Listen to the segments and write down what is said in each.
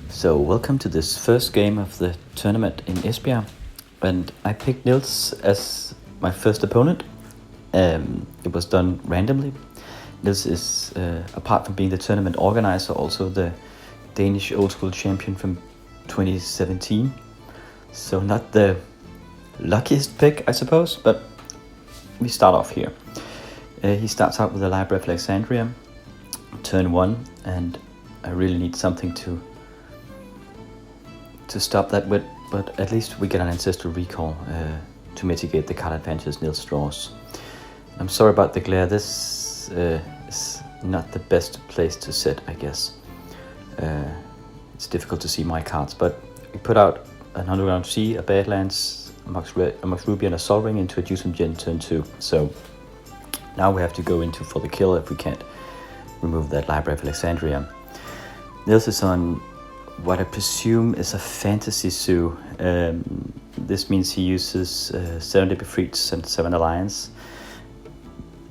So welcome to this first game of the tournament in Esbjerg, and I picked Niels as my first opponent. It was done randomly. Niels is, apart from being the tournament organizer, also the Danish old school champion from 2017. So not the luckiest pick, I suppose, but we start off here. He starts out with the Library of Alexandria, turn 1, and I really need something to stop that with, but at least we get an Ancestral Recall to mitigate the card advantages Niels draws. I'm sorry about the glare, this is not the best place to sit, I guess. It's difficult to see my cards, but we put out an Underground Sea, a Badlands, a Mox Ruby and a Sol Ring into a Juice and Gin turn 2. So now we have to go into for the kill if we can't remove that Library of Alexandria. Niels is on what I presume is a Fantasy Zoo. This means he uses Serendipity Freaks and 7 Alliance.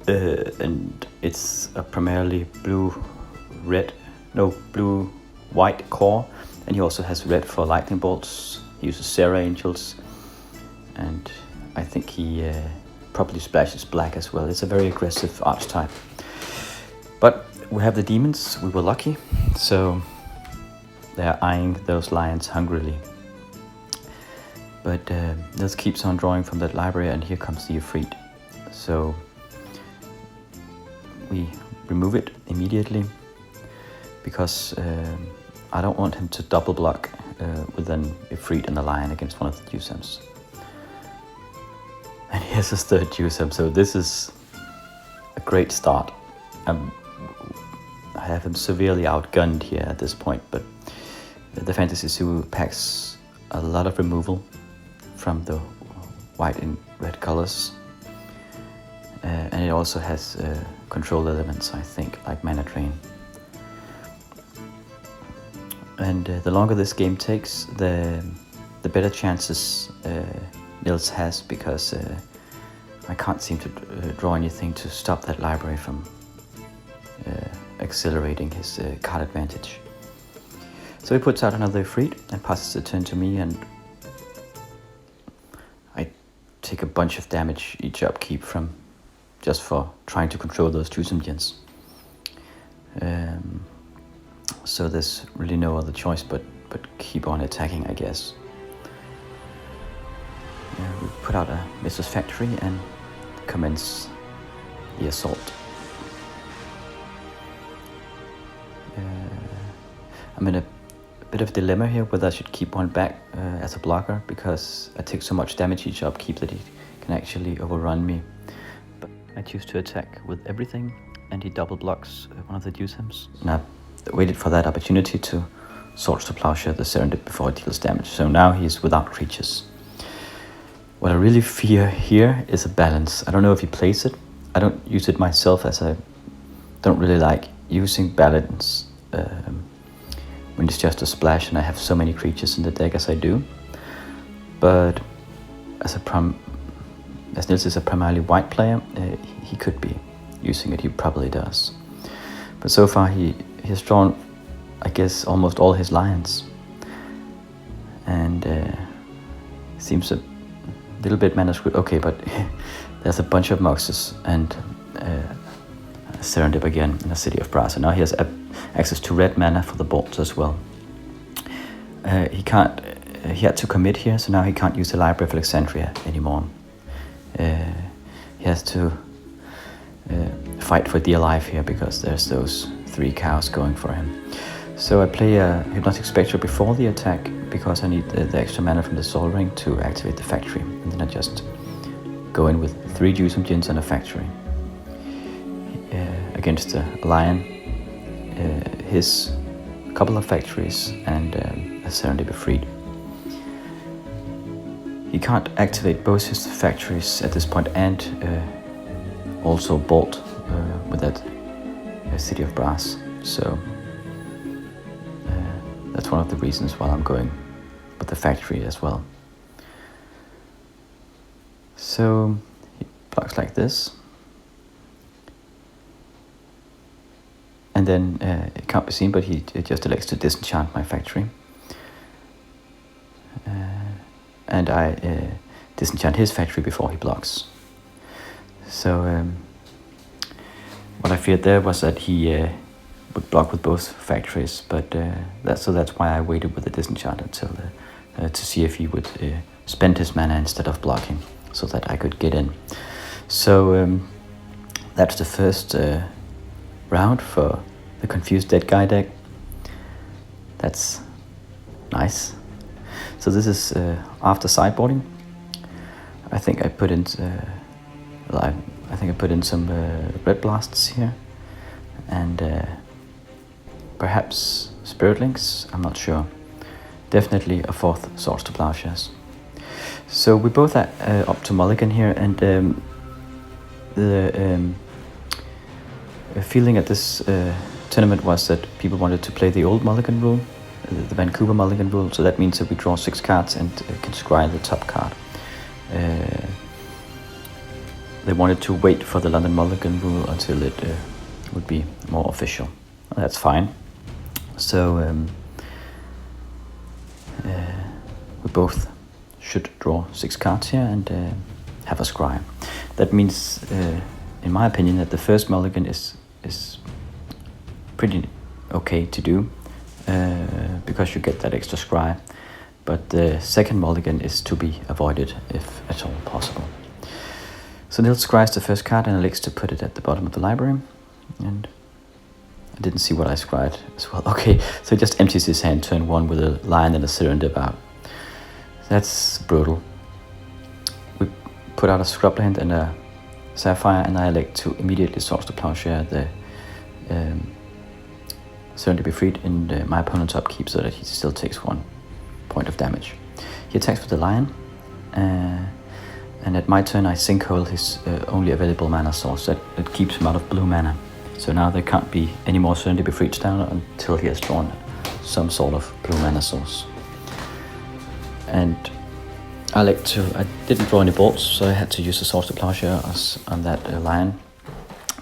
And it's a primarily blue-white core. And he also has red for Lightning Bolts. He uses Sarah Angels. And I think he probably splashes black as well. It's a very aggressive archetype. But we have the demons, we were lucky. So they're eyeing those lions hungrily. But Niels keeps on drawing from that library, and here comes the Ifrit. So we remove it immediately because I don't want him to double block with an Ifrit and the lion against one of the Jusems. And he has his third Jusem, so this is a great start. I have him severely outgunned here at this point, but the Fantasy Zoo packs a lot of removal from the white and red colors. And it also has control elements, I think, like Mana Drain. And the longer this game takes, the better chances Niels has, because I can't seem to draw anything to stop that library from accelerating his card advantage. So he puts out another Ifrit and passes the turn to me, and I take a bunch of damage each upkeep from just for trying to control those two Simjans. So there's really no other choice but keep on attacking, I guess. We put out a Mrs. Factory and commence the assault. I'm in a bit of a dilemma here whether I should keep one back as a blocker, because I take so much damage each upkeep that he can actually overrun me. But I choose to attack with everything, and he double blocks one of the Jusems. And I waited for that opportunity to Swords to Plowshare the Serendip before it deals damage. So now he's without creatures. What I really fear here is a balance. I don't know if he plays it. I don't use it myself, as I don't really like using balance when it's just a splash and I have so many creatures in the deck as I do. But as Niels is a primarily white player, he could be using it. He probably does. But so far he has drawn, I guess, almost all his lions, and seems a little bit manuscript. Okay, but there's a bunch of Moxes and Serendip again in the City of Brass, and now he has access to red mana for the bolts as well. He had to commit here, so now he can't use the Library of Alexandria anymore. He has to fight for dear life here, because there's those 3 cows going for him. So I play a Hypnotic Spectre before the attack, because I need the extra mana from the Sol Ring to activate the factory, and then I just go in with 3 Juice and Gins and a factory. Against a lion, his couple of factories and a Serendipity Freed. He can't activate both his factories at this point and also bolt with that City of Brass. So that's one of the reasons why I'm going with the factory as well. So he blocks like this. And then it can't be seen, but he just elects to disenchant my factory. And I disenchant his factory before he blocks. So what I feared there was that he would block with both factories, but that's why I waited with the disenchant until to see if he would spend his mana instead of blocking, so that I could get in. So that's the first round for the confused deadguy deck. That's nice. So this is after sideboarding. I think I put in some red blasts here, and perhaps spirit links. I'm not sure. Definitely a fourth Swords to Plowshares. So we both are up to mulligan here, and the feeling at this tournament was that people wanted to play the old mulligan rule, the Vancouver mulligan rule. So that means that we draw 6 cards and can scry the top card. They wanted to wait for the London mulligan rule until it would be more official. Well, that's fine. So we both should draw 6 cards here and have a scry. That means, in my opinion, that the first mulligan is pretty okay to do, because you get that extra scry. But the second mulligan is to be avoided if at all possible. So Niels scries the first card and elects to put it at the bottom of the library. And I didn't see what I scried as well. Okay, so he just empties his hand turn 1 with a lion and a Serendip out. That's brutal. We put out a scrubland and a sapphire, and I elect to immediately Swords to Plowshare the Serendip Freed in my opponent's upkeep, so that he still takes 1 point of damage. He attacks with the lion, and at my turn I sinkhole his only available mana source. That keeps him out of blue mana. So now there can't be any more Serendip Freeds down until he has drawn some sort of blue mana source. And I didn't draw any bolts, so I had to use the Swords to Plowshare on that lion.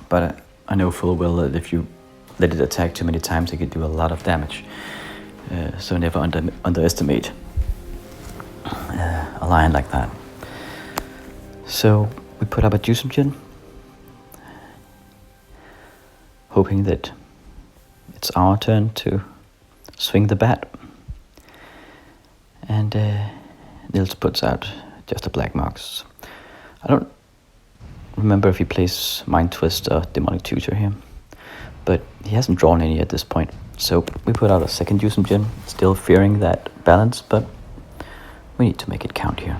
But I know full well that if you let it attack too many times, it can do a lot of damage. So never underestimate a lion like that. So we put up a Juicemgen, hoping that it's our turn to swing the bat. And Niels puts out just a black marks. I don't remember if he plays Mind Twist or Demonic Tutor here, but he hasn't drawn any at this point. So we put out a second Juicemgen, still fearing that balance, but we need to make it count here.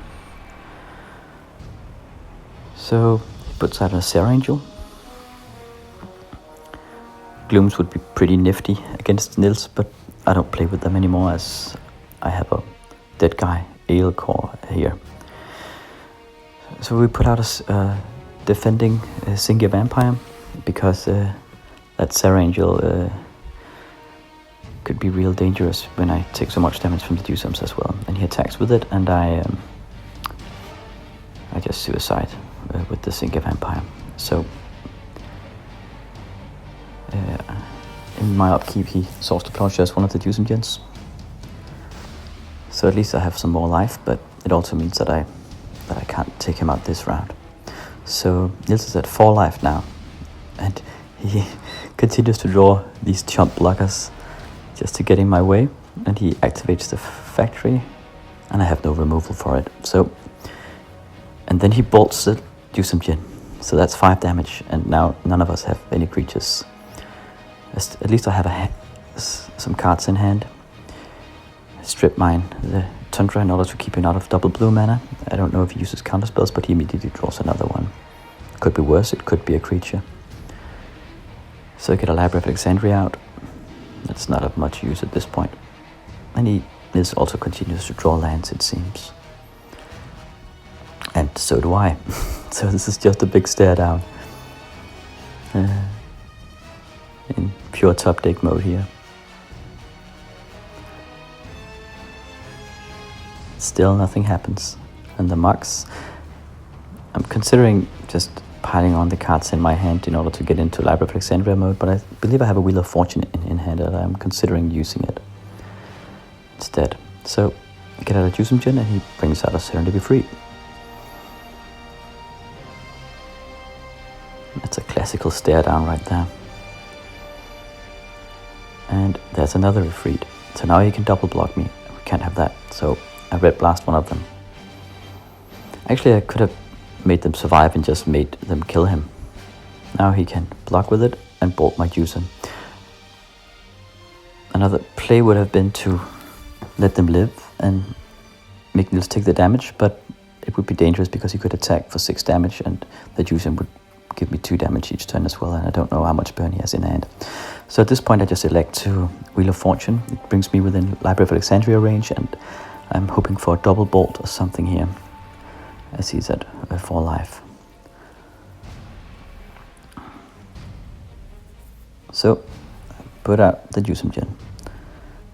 So he puts out a Serra Angel. Glooms would be pretty nifty against Niels, but I don't play with them anymore as I have a deadguy Ale core here. So we put out a defending Singia Vampire, because that Serra Angel could be real dangerous when I take so much damage from the Juicems as well. And he attacks with it, and I just suicide with the Singia Vampire. So in my upkeep he Swords to Plowshares one of the Juicemgens. So at least I have some more life, but it also means that I can't take him out this round. So Niels is at 4 life now, and he continues to draw these chump blockers just to get in my way, and he activates the factory, and I have no removal for it. So, and then he bolts the Juicemgen, so that's 5 damage, and now none of us have any creatures. At least I have some cards in hand. Strip mine the Tundra in order to keep him out of double blue mana. I don't know if he uses counter spells, but he immediately draws another one. Could be worse, it could be a creature. So I get a Library of Alexandria out. That's not of much use at this point. And he also continues to draw lands, it seems. And so do I. So this is just a big stare down. In pure top deck mode here. Still nothing happens. And the Mox, I'm considering just piling on the cards in my hand in order to get into Library of Alexandria mode, but I believe I have a Wheel of Fortune in hand and I'm considering using it instead. So I get out a Jusum Gin and he brings out a Serendipity Free. That's a classical stare down right there. And there's another Ifrit. So now he can double block me. We can't have that. So I Red Blast one of them. Actually, I could have made them survive and just made them kill him. Now he can block with it and bolt my Jusum. Another play would have been to let them live and make Niels take the damage, but it would be dangerous because he could attack for 6 damage and the Jusum would give me 2 damage each turn as well, and I don't know how much burn he has in hand. So at this point I just elect to Wheel of Fortune. It brings me within Library of Alexandria range, and I'm hoping for a double bolt or something here, as he's at 4 life. So I put out the Jusum Gin.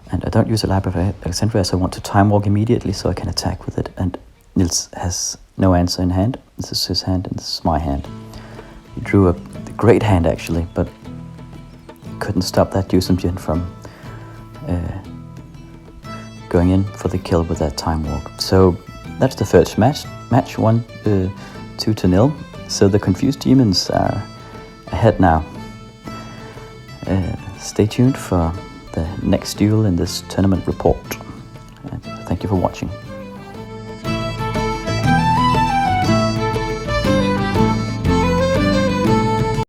And I don't use a Library of Alexandria as I want to Time Walk immediately so I can attack with it, and Niels has no answer in hand. This is his hand and this is my hand. He drew a great hand actually, but couldn't stop that Jusum Gin from going in for the kill with that Time Walk. So that's the first match 2-0. So the Confused Demons are ahead now. Stay tuned for the next duel in this tournament report. And thank you for watching.